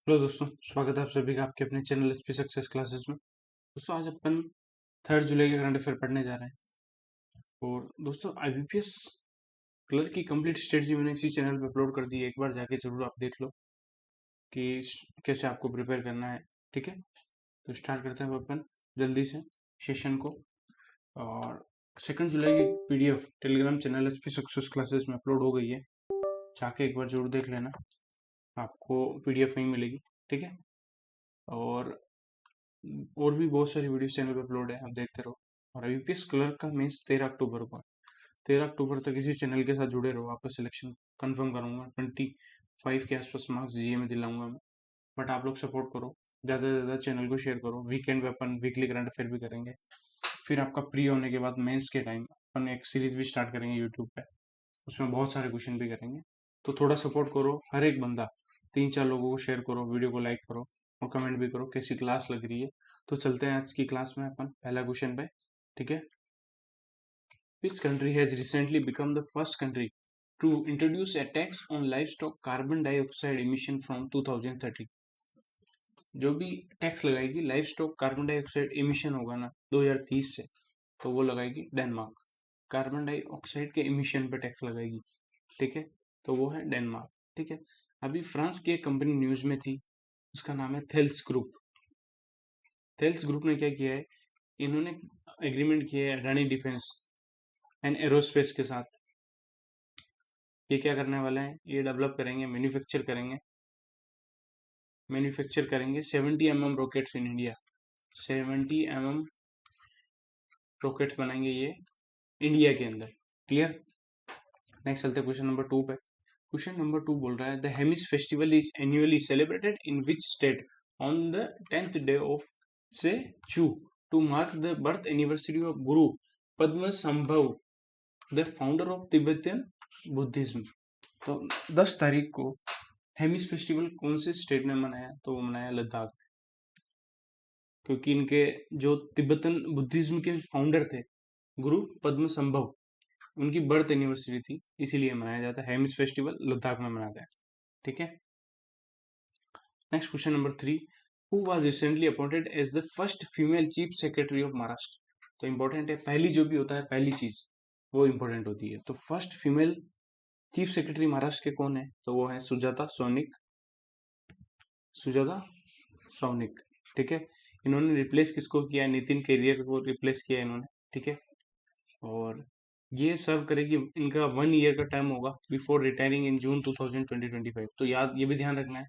Hello दोस्तों, स्वागत है आप सभी का आपके अपने चैनल एचपी सक्सेस क्लासेस में। दोस्तों आज अपन 3 जुलाई के करंट अफेयर पढ़ने जा रहे हैं। और दोस्तों आईबीपीएस क्लर्क की कंप्लीट स्ट्रेटजी मैंने इसी चैनल पे अपलोड कर दी है, एक बार जाके जरूर आप देख लो कि कैसे आपको प्रिपेयर करना है। ठीक है, तो स्टार्ट करते हैं अपन जल्दी से सेशन को। और 2 जुलाई की PDF Telegram channel HP success classes में अपलोड हो गई है, जाके एक बार जरूर देख लेना, आपको पीडीएफ नहीं मिलेगी। ठीक है, और भी बहुत सारी वीडियो चैनल पे अपलोड है, आप देखते रहो। और यूपीएस क्लर्क का मेंस 13 अक्टूबर को है। 13 अक्टूबर तक इसी चैनल के साथ जुड़े रहो, आपका सिलेक्शन कंफर्म करूंगा। 25 के आसपास मार्क्स जीए में दिलाऊंगा मैं। बट आप लोग सपोर्ट करो, ज़्यादा से ज़्यादा चैनल को शेयर करो। वीकेंड पे अपन वीकली करंट अफेयर भी करेंगे। फिर आपका प्री होने के बाद मेंस के टाइम अपन एक सीरीज भी स्टार्ट करेंगे यूट्यूब पे, उसमें बहुत सारे क्वेश्चन भी करेंगे। तो थोड़ा सपोर्ट करो, हर एक बंदा 3-4 लोगों को शेयर करो, वीडियो को लाइक करो और कमेंट भी करो कैसी क्लास लग रही है। तो चलते हैं आज की क्लास में अपन पहला क्वेश्चन पे। ठीक है, which country has recently become the first country to introduce a tax on livestock carbon dioxide emission from 2030। जो भी टैक्स लगाएगी livestock carbon dioxide emission होगा ना 2030 से, तो वो लगाएगी डेनमार्क। कार्बन डाइऑक्साइड के इमिशन पे टैक्स लगाएगी। ठीक है, तो वो है डेनमार्क। ठीक है, अभी फ्रांस की एक कंपनी न्यूज में थी, उसका नाम है थेल्स ग्रुप। थेल्स ग्रुप ने क्या किया है, इन्होंने एग्रीमेंट किया है रानी डिफेंस एंड एरोस्पेस के साथ। ये क्या करने वाले हैं, ये डेवलप करेंगे, मैन्युफैक्चर करेंगे 70 mm rockets in India. 70 mm rockets बनाएंगे ये इंडिया के अंदर। क्लियर। नेक्स्ट चलते हैं क्वेश्चन नंबर 2 पे। क्वेश्चन नंबर 2 बोल रहा है the Hemis festival is annually celebrated in which state on the 10th day of Tse Chu to mark the birth anniversary of Guru Padmasambhava the founder of Tibetan Buddhism. तो 10 तारीख को Hemis festival कौन से स्टेट ने मनाया, तो वो मनाया लद्दाख, क्योंकि इनके जो तिब्बतन बुद्धिज्म के फाउंडर थे गुरु पद्म संभव, उनकी बर्थ एनिवर्सरी थी, इसीलिए मनाया जाता है। हेमिस फेस्टिवल लद्दाख में मनाते हैं। ठीक है, next question number 3, who was recently appointed as the first female chief secretary of Maharashtra. तो इंपॉर्टेंट है, पहली जो भी होता है पहली चीज वो इंपॉर्टेंट होती है। तो first female chief secretary Maharashtra के कौन है, तो वो है सुजाता सौनिक। सुजाता सौनिक। ठीक है, इन्होंने रिप्लेस किसको किया, नितिन केरियर को रिप्लेस किया इन्होंने। ठीक है, और ये सर्व करेगी, इनका 1 ईयर का टर्म होगा बिफोर रिटायरिंग इन जून 2025। तो याद ये भी ध्यान रखना है,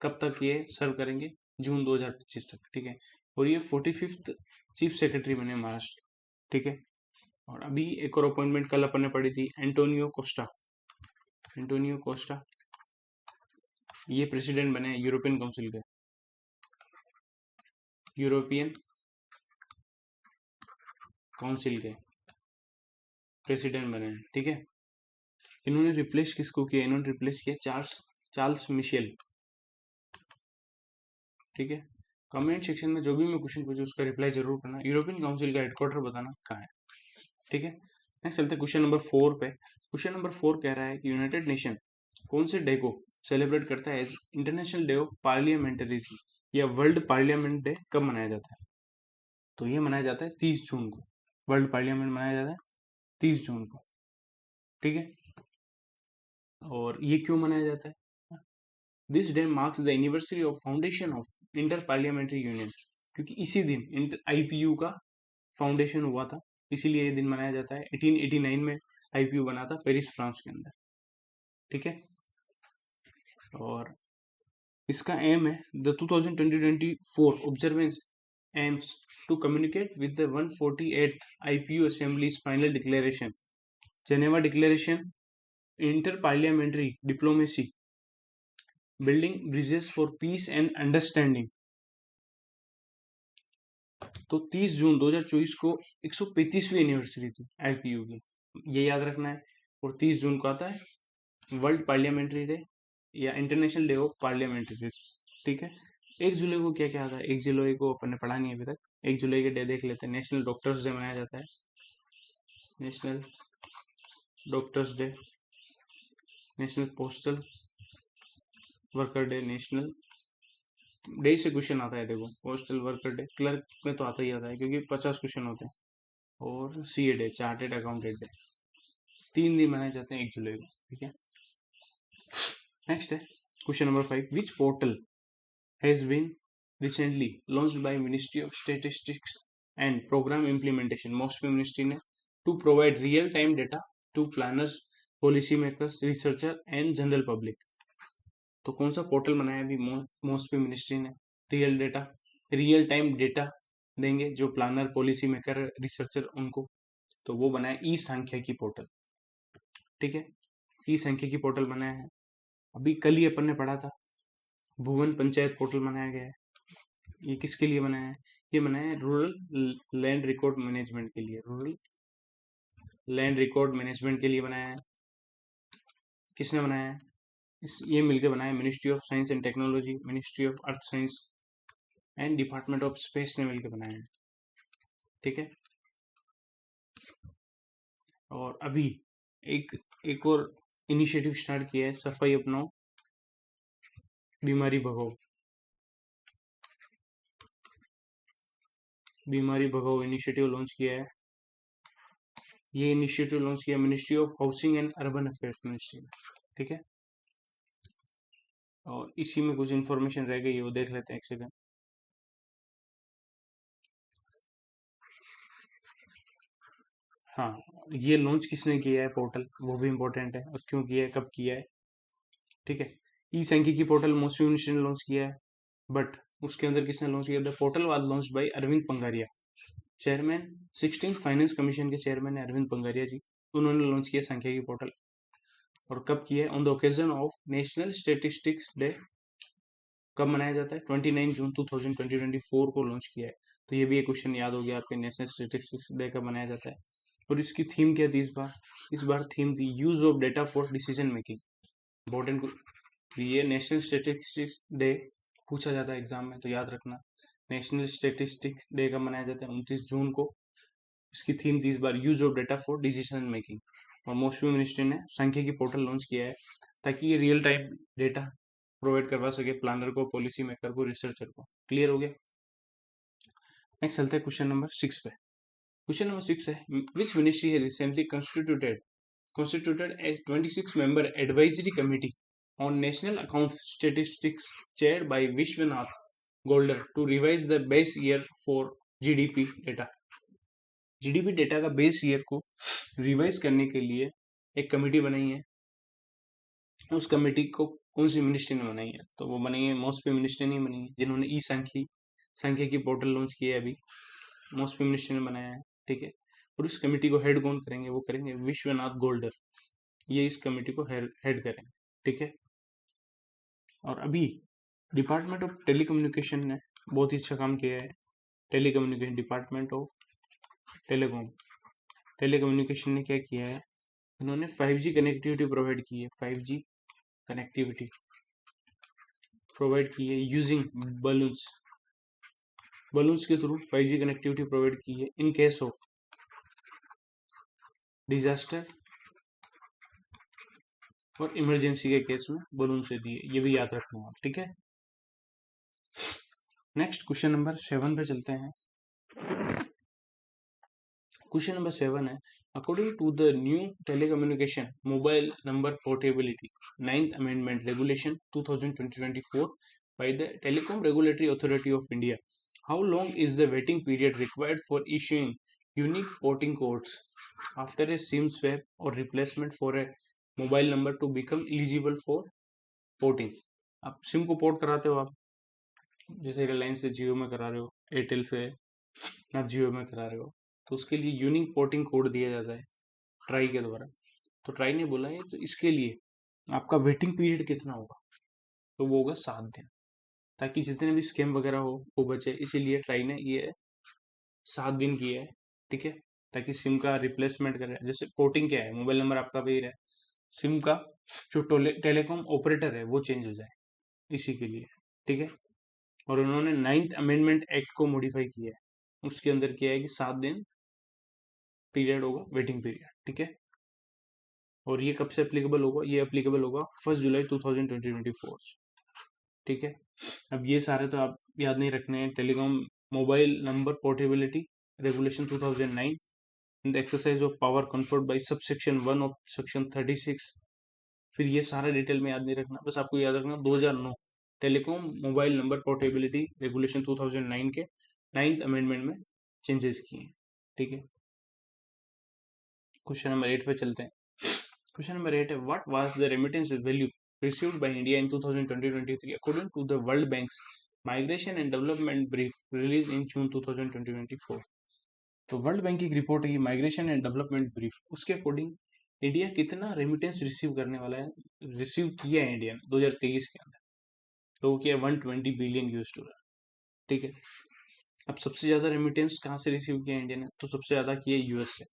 कब तक ये सर्व करेंगे, जून 2025 तक। ठीक है, और ये 45th चीफ सेक्रेटरी बने महाराष्ट्र। ठीक है, और अभी एक और अपॉइंटमेंट कल अपन ने पढ़ी थी, एंटोनियो कोस्टा। एंटोनियो कोस्टा ये प्रेसिडेंट बने यूरोपियन काउंसिल के, यूरोपियन काउंसिल के प्रेसिडेंट बने हैं। ठीक है, इन्होंने रिप्लेस किसको किया, इन्होंने रिप्लेस किया चार्ल्स चार्ल्स मिशेल। ठीक है, कमेंट सेक्शन में जो भी मैं क्वेश्चन पूछूं उसका रिप्लाई जरूर करना। यूरोपियन काउंसिल का हेडक्वार्टर बताना कहाँ है। ठीक है, नेक्स्ट चलते हैं क्वेश्चन नंबर 4 पे। क्वेश्चन नंबर 4 कह रहा है कि यूनाइटेड नेशन कौन से डे को सेलिब्रेट करता है एज इंटरनेशनल डे ऑफ पार्लियामेंटरिज्म, या वर्ल्ड पार्लियामेंट डे कब मनाया जाता है। तो ये मनाया जाता है 30 जून को। वर्ल्ड पार्लियामेंट मनाया जाता है 30 जून को। ठीक है, और ये क्यों मनाया जाता है, this day marks the anniversary of foundation of inter parliamentary union, क्योंकि इसी दिन आईपीयू का फाउंडेशन हुआ था, इसीलिए ये दिन मनाया जाता है। 1889 में आईपीयू बना था पेरिस फ्रांस के अंदर। ठीक है, और इसका एम है the 2024 observance aims to communicate with the 148th IPU assemblies final declaration, Geneva declaration, inter parliamentary diplomacy, building bridges for peace and understanding. तो 30 जून 2024 को 135वीं एनिवर्सरी थी आईपीयू की, ये याद रखना है। और 30 जून को आता है वर्ल्ड पार्लियामेंट्री डे या इंटरनेशनल डे ऑफ पार्लियामेंट्री। ठीक है, 1 जुलाई को क्या क्या आता है, 1 जुलाई को अपन ने पढ़ा नहीं अभी तक। 1 जुलाई के डे देख लेते हैं। नेशनल डॉक्टर्स डे मनाया जाता है, national doctors day, national postal worker day, national day से क्वेश्चन आता है, देखो पोस्टल वर्कर डे, क्लर्क में तो आता ही आता है क्योंकि 50 क्वेश्चन होते हैं, और CA day, chartered accountant day, 3 दिन मनाए जाते हैं 1 जुलाई को, ठीक है। नेक्स्ट है question number 5, which portal has been recently launched by ministry of statistics and programme implementation, MOSPI ministry ने, to provide real time data to planners, policy makers, researcher and general public. तो कौन सा portal बनाया अभी MOSPI ministry ने, real time data देंगे जो planner, policy maker, researcher उनको, तो वो बनाया ई सांख्यिकी पोर्टल, ठीक है। ई सांख्यिकी पोर्टल बनाया है, अभी कल ही अपन ने पढ़ा था, भुवन पंचायत पोर्टल बनाया गया है। ये किसके लिए बनाया है? ये बनाया है रूरल लैंड रिकॉर्ड मैनेजमेंट के लिए, रूरल लैंड रिकॉर्ड मैनेजमेंट के लिए बनाया है। किसने बनाया है? ये मिलकर बनाया, ministry of science and technology, ministry of earth science and department of space ने मिलकर बनाया है, ठीक है। और अभी एक और इनिशिएटिव स्टार्ट किया है, सफाई अपनाओ बीमारी भगाओ, बीमारी भगाओ इनिशिएटिव लॉन्च किया है। ये इनिशिएटिव लॉन्च किया ministry of housing and urban affairs ministry में, ठीक है। और इसी में कुछ इन्फॉर्मेशन रह गई है, वो देख लेते हैं एक सेकंड। हाँ, ये लॉन्च किसने किया है पोर्टल, वो भी इम्पोर्टेंट है, और क्यों किया है, कब किया है, ठीक है। E Sankhyiki portal MOSPI ministry ने लॉन्च किया है, बट उसके अंदर किसने लॉन्च किया? The portal was launch by Arvind Panagariya, chairman 16 finance commission के चेयरमैन है अरविंद पंगारिया जी, उन्होंने लॉन्च किया सांख्यिकी पोर्टल। और कब किया है? On the occasion of national statistics day. कब मनाया जाता है? 29 जून 2024 को लॉन्च किया है। तो ये भी एक क्वेश्चन याद हो गया आपके, नेशनल स्टेटिस्टिक्स डे कब मनाया जाता है। और इसकी थीम क्या थी इस बार थीम थी use of data for decision making. Important ये नेशनल स्टेटिस्टिक्स डे पूछा जाता है एग्जाम में, तो याद रखना। नेशनल स्टेटिस्टिक्स डे कब मनाया जाता है? 29 जून को। इसकी थीम थी इस बार use of data for decision making. और मॉस्पी मिनिस्ट्री ने सांख्यिकी पोर्टल लॉन्च किया है ताकि ये रियल टाइम डेटा प्रोवाइड करवा सके प्लानर को, पॉलिसी मेकर को, रिसर्चर को। क्लियर हो गया? नेक्स्ट चलते हैं क्वेश्चन नंबर 6 पे। क्वेश्चन नंबर 6 है, विच मिनिस्ट्री है recently constituted a 26 member advisory committee on national account statistics chaired by Vishwanath Golder to revise the base year for GDP data। GDP data का base year को revise करने के लिए एक committee बनाई है। उस कमेटी को कौन सी मिनिस्ट्री ने बनाई है? तो वो बनी है मॉस्पी मिनिस्ट्री नहीं बनी है, जिन्होंने ई सांख्यिकी पोर्टल लॉन्च किया है अभी, मॉस्पी मिनिस्ट्री ने बनाया है, ठीक है। और उस कमेटी को हेड कौन करेंगे? वो करेंगे विश्वनाथ गोल्डर, ये इस कमेटी को हेड करेंगे, ठीक है। और अभी डिपार्टमेंट ऑफ टेलीकम्युनिकेशन ने बहुत ही अच्छा काम किया है। टेलीकम्युनिकेशन, डिपार्टमेंट ऑफ टेलीकम्युनिकेशन ने क्या किया है? उन्होंने 5G कनेक्टिविटी प्रोवाइड की है, 5G कनेक्टिविटी प्रोवाइड की है यूजिंग बलून्स के थ्रू 5G कनेक्टिविटी प्रोवाइड की है इन केस ऑफ डिजास्टर और इमरजेंसी के केस में बलून से दिए, ये भी याद रखना है, ठीक है। नेक्स्ट क्वेश्चन नंबर 7 पे चलते हैं। क्वेश्चन नंबर 7 है, according to the new telecommunication mobile number portability 9th amendment regulation 2024 by the Telecom Regulatory Authority of India, how long is the waiting period required for issuing unique porting codes after a SIM swap or replacement for a mobile number to become eligible for porting? आप SIM को port कराते हो, आप जैसे रिलायंस से जियो में करा रहे हो, एयरटेल से आप जियो में करा रहे हो, तो उसके लिए यूनिक पोर्टिंग कोड दिया जाता है ट्राई के द्वारा। तो ट्राई ने बोला है, तो इसके लिए आपका वेटिंग पीरियड कितना होगा? तो वो होगा 7 दिन, ताकि जितने भी स्कैम वगैरह हो वो बचे। इसीलिए ट्राई ने ये 7 दिन किया है, ठीक है, ताकि सिम का रिप्लेसमेंट करे। जैसे पोर्टिंग क्या है, मोबाइल नंबर आपका वही रहे, सिम का जो टेलीकॉम ऑपरेटर है वो चेंज हो जाए, इसी के लिए, ठीक है। और उन्होंने 9th अमेंडमेंट एक्ट को मॉडिफाई किया है, उसके अंदर किया है कि 7 दिन पीरियड होगा, वेटिंग पीरियड, ठीक है। और ये कब से अप्लीकेबल होगा? ये अप्लीकेबल होगा 1 जुलाई 2024, ठीक है। अब ये सारे तो आप याद नहीं रखने हैं। Telecom mobile number portability regulation 2009, the exercise of power conferred bye subsection 1 of section 36। फिर ये सारा डिटेल में याद नहीं रखना, बस आपको याद रखना 2009 telecom mobile number portability regulation 2009 के 9th अमेंडमेंट में चेंजेस किए हैं। ठीक है, क्वेश्चन नंबर 8 पे चलते हैं। क्वेश्चन नंबर 8 है, what was the remittance value received by India in 2020-23 according to the world bank's migration and development brief release in June 2024। तो वर्ल्ड बैंक की एक रिपोर्ट है माइग्रेशन एंड डेवलपमेंट ब्रीफ, उसके according India कितना remittance receive करने वाला है, receive किया है इंडिया ने 2023 के अंदर, तो वो किया 120 बिलियन यूएस डॉलर। ठीक है, अब सबसे ज्यादा रेमिटेंस कहाँ से रिसीव किया इंडिया ने, तो सबसे ज्यादा किया यूएस से।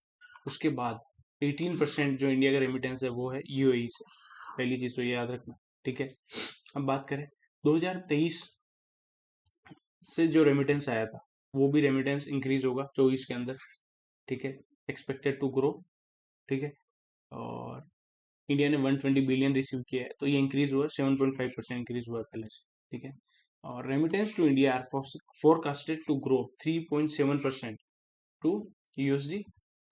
उसके बाद 18% जो इंडिया का रेमिटेंस है वो है यूएई से। पहली चीज तो ये याद रखना। ठीक है, अब बात करें 2023 से जो रेमिटेंस आया था, वो भी रेमिटेंस इंक्रीज होगा 24 के अंदर। ठीक है, एक्सपेक्टेड टू ग्रो। ठीक है, और इंडिया ने 120 बिलियन रिसीव किया है, तो ये इंक्रीज हुआ 7.5% इंक्रीज हुआ पहले से। ठीक है, और remittance to India are forecasted to grow 3.7% to USD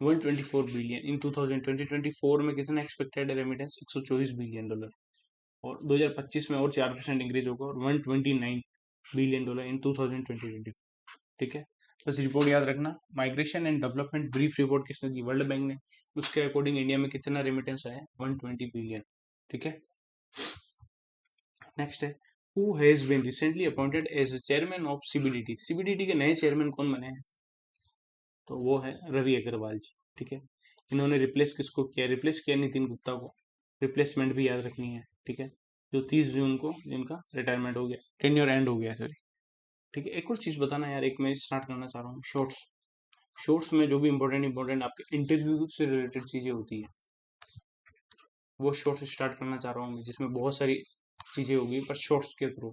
124 billion in 2024 में। कितना एक्सपेक्टेड है रेमिटेंस, 124 बिलियन डॉलर, और 2025 में और 4% इंक्रीज होगा और 129 बिलियन डॉलर इन 2020। ठीक है, बस रिपोर्ट याद रखना। Migration and development brief report किसने दी, वर्ल्ड बैंक ने। उसके अकॉर्डिंग इंडिया में कितना रेमिटेंस आया, 120 बिलियन। ठीक है, नेक्स्ट है, who has been recently appointed as chairman of CBDT. CBDT के नए चेयरमैन कौन बने हैं, तो वो है रवि अग्रवाल जी। ठीक है, इन्होंने रिप्लेस किसको किया, रिप्लेस किया नितिन गुप्ता को। रिप्लेसमेंट भी याद रखनी है। ठीक है, जो 30 जून को जिनका रिटायरमेंट हो गया, टेन्योर एंड हो गया, सॉरी। ठीक है, एक और चीज बताना यार, एक मैं स्टार्ट करना चाह रहा हूँ, शॉर्ट्स। शॉर्ट्स में जो भी इंपॉर्टेंट आपके इंटरव्यू से रिलेटेड चीजें होती है, वो शॉर्ट्स स्टार्ट करना चाह रहा हूँ मैं, जिसमें बहुत सारी चीजें होगी पर शॉर्ट्स के थ्रू।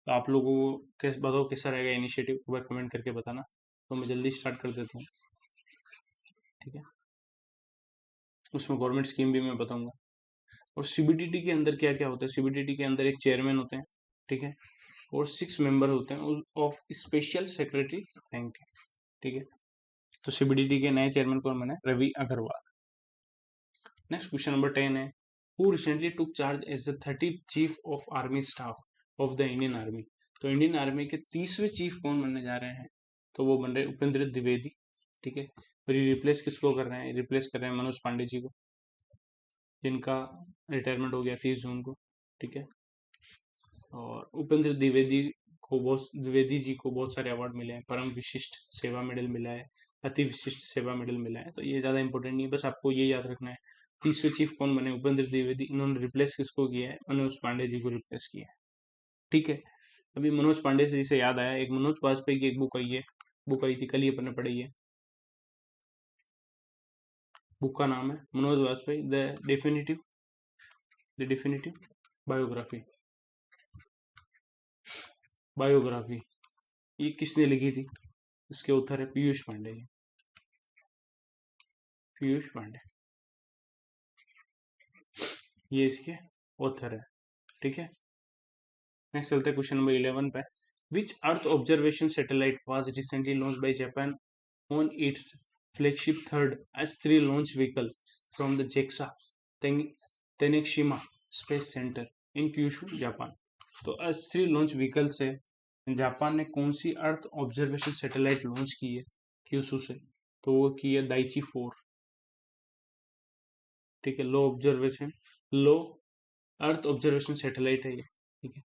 तो आप लोगों को कैसे बताओ कैसा रहेगा इनिशिएटिव, एक बार कमेंट करके बताना, तो मैं जल्दी स्टार्ट कर देता हूँ। ठीक है, उसमें गवर्नमेंट स्कीम भी मैं बताऊंगा। और सीबीडीटी के अंदर क्या क्या होता है, सीबीडीटी के अंदर एक चेयरमैन होते हैं। ठीक है, और 6 मेंबर होते हैं ऑफ स्पेशल सेक्रेटरी बैंक। ठीक है, तो सीबीडीटी के नए चेयरमैन कौन बने, Ravi Agarwal. Next question number 10 है, who recently took charge as the 30th chief of army staff of the Indian army. तो इंडियन आर्मी के 30वें चीफ कौन बनने जा रहे हैं, तो वो बन रहे उपेंद्र द्विवेदी। ठीक है, और ये रिप्लेस किसको कर रहे हैं, रिप्लेस कर रहे हैं मनोज पांडे जी को, जिनका रिटायरमेंट हो गया 30 जून को। ठीक है, और उपेंद्र द्विवेदी जी को बहुत सारे अवार्ड मिले हैं, परम विशिष्ट सेवा मेडल मिला है, अति विशिष्ट सेवा मेडल मिला है, तो ये ज्यादा इंपॉर्टेंट नहीं है, बस आपको ये याद रखना है। 30वें चीफ कौन बने, उपेंद्र द्विवेदी। इन्होंने रिप्लेस किसको किया है, मनोज पांडे जी को रिप्लेस किया है। ठीक है, अभी मनोज पांडे से जिसे याद आया, एक मनोज वाजपेयी की एक बुक आई है, बुक आई थी कल ही अपन ने पढ़ी है। बुक का नाम है Manoj Vajpayee the definitive biography. Biography ये किसने लिखी थी, इसके उत्तर है पीयूष पांडे। पीयूष पांडे ये इसके ऑथर है। ठीक है, नेक्स्ट चलते हैं क्वेश्चन नंबर 11 पे। Which earth observation satellite was recently launch by Japan on its flagship third S3 launch vehicle from the JAXA Tanegashima space centre in Kyushu Japan. तो S3 लॉन्च व्हीकल से Japan ने कौन सी earth observation satellite launch की है Kyushu से, तो वो की है दाइची 4। ठीक है, लो अर्थ ऑब्जर्वेशन सैटेलाइट है ये। ठीक है,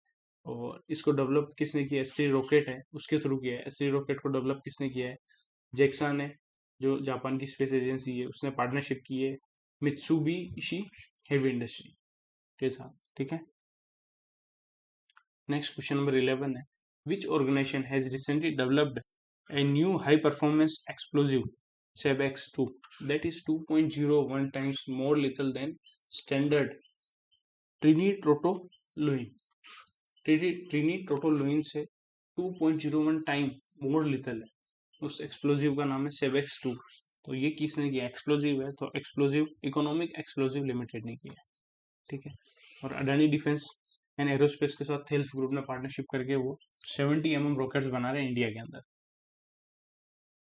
और इसको डेवलप किसने किया, S3 रॉकेट है उसके थ्रू किया है। S3 रॉकेट को डेवलप किसने किया है, जेक्सा ने, जो जापान की स्पेस एजेंसी है, उसने पार्टनरशिप की है मित्सुबिशी हेवी इंडस्ट्री के साथ। ठीक है, नेक्स्ट क्वेश्चन नंबर 11 है, which organization has recently developed a new high performance explosive SEBEX2 that is 2.01 times more lethal than standard trinitrotoluene. Trinitrotoluene से 2.01 टाइम मोर लिथल है। उस एक्सप्लोजिव का नाम है SEBEX2। तो ये किसने किया, एक्सप्लोजिव है, तो एक्सप्लोजिव इकोनॉमिक एक्सप्लोजिव लिमिटेड ने किया। ठीक है, और अडानी डिफेंस एंड एरोस्पेस के साथ थेल्स ग्रुप ने पार्टनरशिप करके वो 70 mm रॉकेट्स बना रहे हैं इंडिया के अंदर।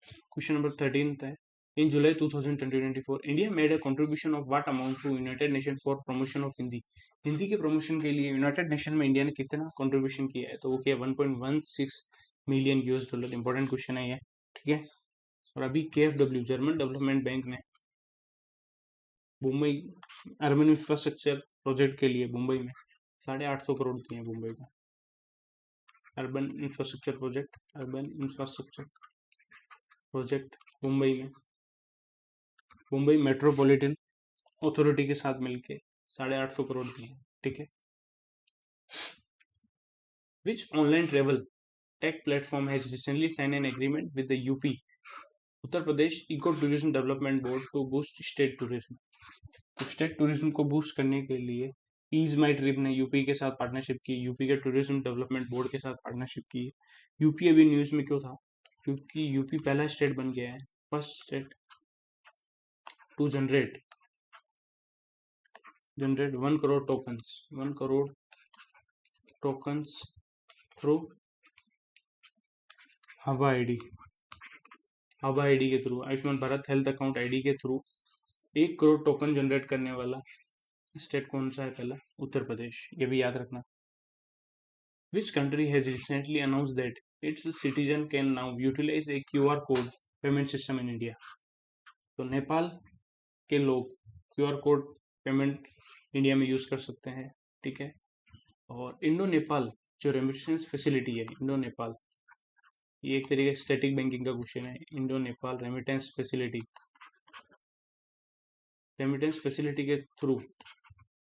क्वेश्चन नंबर 13 है, in July 2024 India made a contribution of what amount to United Nation for promotion of Hindi. Hindi के प्रमोशन के लिए यूनाइटेड नेशन में इंडिया ने कितना कंट्रीब्यूशन किया है? तो वो किया 1.16 मिलियन US$। इंपॉर्टेंट क्वेश्चन है ये, ठीक है। और अभी KfW जर्मन डेवलपमेंट बैंक ने मुंबई अर्बन इंफ्रास्ट्रक्चर प्रोजेक्ट के लिए मुंबई में 850 करोड़ दिए हैं मुंबई को। अर्बन इंफ्रास्ट्रक्चर प्रोजेक्ट मुंबई में, मुंबई मेट्रोपॉलिटन अथॉरिटी के साथ मिलके 850 करोड़ दिए, ठीक है। Which online travel tech platform has recently sign an agreement with the UP Uttar Pradesh eco tourism development board to boost state tourism. तो स्टेट टूरिज्म को बूस्ट करने के लिए ईज माई ट्रिप ने यूपी के साथ पार्टनरशिप की, यूपी के टूरिज्म डेवलपमेंट बोर्ड के साथ पार्टनरशिप की। यूपी अभी न्यूज में क्यों था? क्योंकि यूपी पहला स्टेट बन गया है, first state to generate 1 crore tokens through हवा आईडी के थ्रू, Ayushman Bharat health account ID के थ्रू 1 करोड़ टोकन जनरेट करने वाला स्टेट कौन सा है? पहला उत्तर प्रदेश, ये भी याद रखना। Which country has recently announced that its citizen can now utilize a QR code payment system in India? तो नेपाल के लोग QR कोड पेमेंट इंडिया में यूज कर सकते हैं, ठीक है। और इंडो नेपाल जो रेमिटेंस फैसिलिटी है, इंडो नेपाल, ये एक तरीके से स्टैटिक बैंकिंग का क्वेश्चन है। इंडो नेपाल रेमिटेंस फैसिलिटी के थ्रू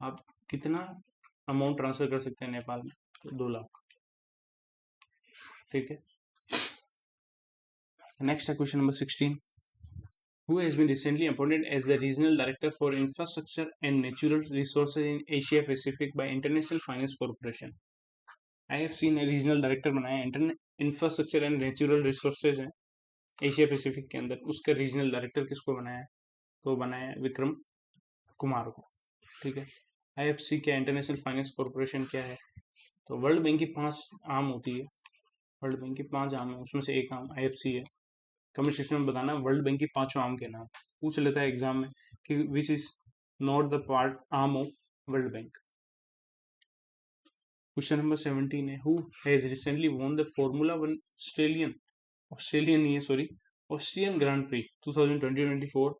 आप कितना अमाउंट ट्रांसफर कर सकते हैं नेपाल में? तो 2 लाख, ठीक है। नेक्स्ट है question number 16, who has been recently appointed as the regional director for infrastructure and natural resources in Asia Pacific by International Finance Corporation? IFC ने रीजनल डायरेक्टर बनाया है, इंफ्रास्ट्रक्चर एंड नेचुरल रिसोर्सेज है Asia Pacific के अंदर। उसका regional director किसको बनाया है? तो बनाया है विक्रम कुमार को, ठीक है। IFC क्या, इंटरनेशनल फाइनेंस कॉर्पोरेशन क्या है? तो वर्ल्ड बैंक की 5 आर्म होती है, वर्ल्ड बैंक की 5 आर्म है, उसमें से एक आर्म IFC है। कमेंट सेक्शन में बताना वर्ल्ड बैंक की 5 आर्म के नाम, पूछ लेता है एग्जाम में कि which is not the part arm of world bank. Question number 17 है, who has recently won the formula 1 Austrian grand pre 2024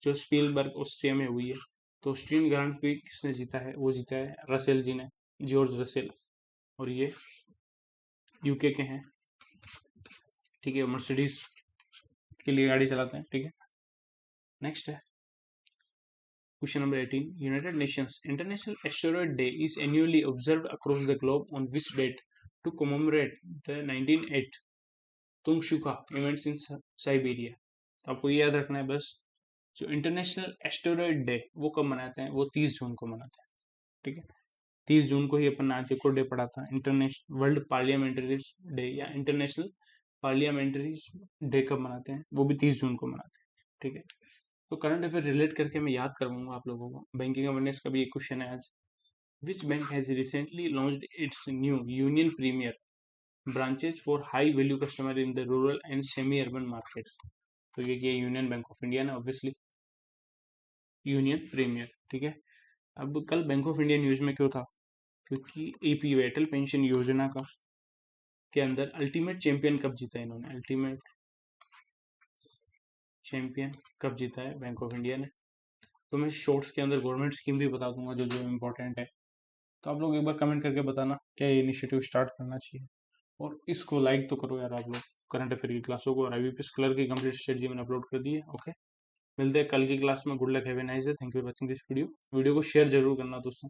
जो स्पीलबर्ग ऑस्ट्रिया में हुई है। तो ऑस्ट्रियन ग्रांड प्री किसने जीता है? वो जीता है रसेल जी ने, जॉर्ज रसेल, और ये यूके के हैं, ठीक है। मर्सिडीज के लिए गाड़ी चलाते हैं, ठीक है। नेक्स्ट है question number 18, United Nations international asteroid day is annually observed across the globe on which date to commemorate the 1908 Tunguska events in Siberia. आपको ये याद रखना है बस, जो इंटरनेशनल एस्टेरॉयड डे वो कब मनाते हैं? वो 30 जून को मनाते हैं, ठीक है। 30 जून को ही अपन आज को डे पढ़ा था, इंटरनेशनल वर्ल्ड पार्लियामेंट्री डे या इंटरनेशनल पार्लियामेंट्री डे कब मनाते हैं? वो भी 30 जून को मनाते हैं, ठीक है। तो करंट अफेयर रिलेट करके मैं याद करवाऊंगा आप लोगों को। बैंकिंग अवेयरनेस का भी एक क्वेश्चन है आज। Which bank has recently launched its new Union premier branches for high value customer in the rural and semi urban market? तो ये यूनियन बैंक ऑफ इंडिया ना, ऑब्वियसली यूनियन प्रीमियर, ठीक है। अब कल बैंक ऑफ इंडिया न्यूज में क्यों था? क्योंकि APY अटल पेंशन योजना का के अंदर अल्टीमेट चैंपियन कब जीता है इन्होंने? अल्टीमेट चैंपियन कब जीता है बैंक ऑफ इंडिया ने? तो मैं शॉर्ट्स के अंदर गवर्नमेंट स्कीम भी बता दूंगा जो जो इम्पोर्टेंट है। तो आप लोग एक बार कमेंट करके बताना क्या ये इनिशिएटिव स्टार्ट करना चाहिए, और इसको लाइक तो करो यार आप लोग। करंट अफेयर की क्लासों को और IBPS कलर की कंप्लीट स्ट्रेटजी मैंने अपलोड कर दी है, ओके। मिलते हैं कल की क्लास में। Good luck, have a nice day, thank you for watching this video को शेयर जरूर करना दोस्तों।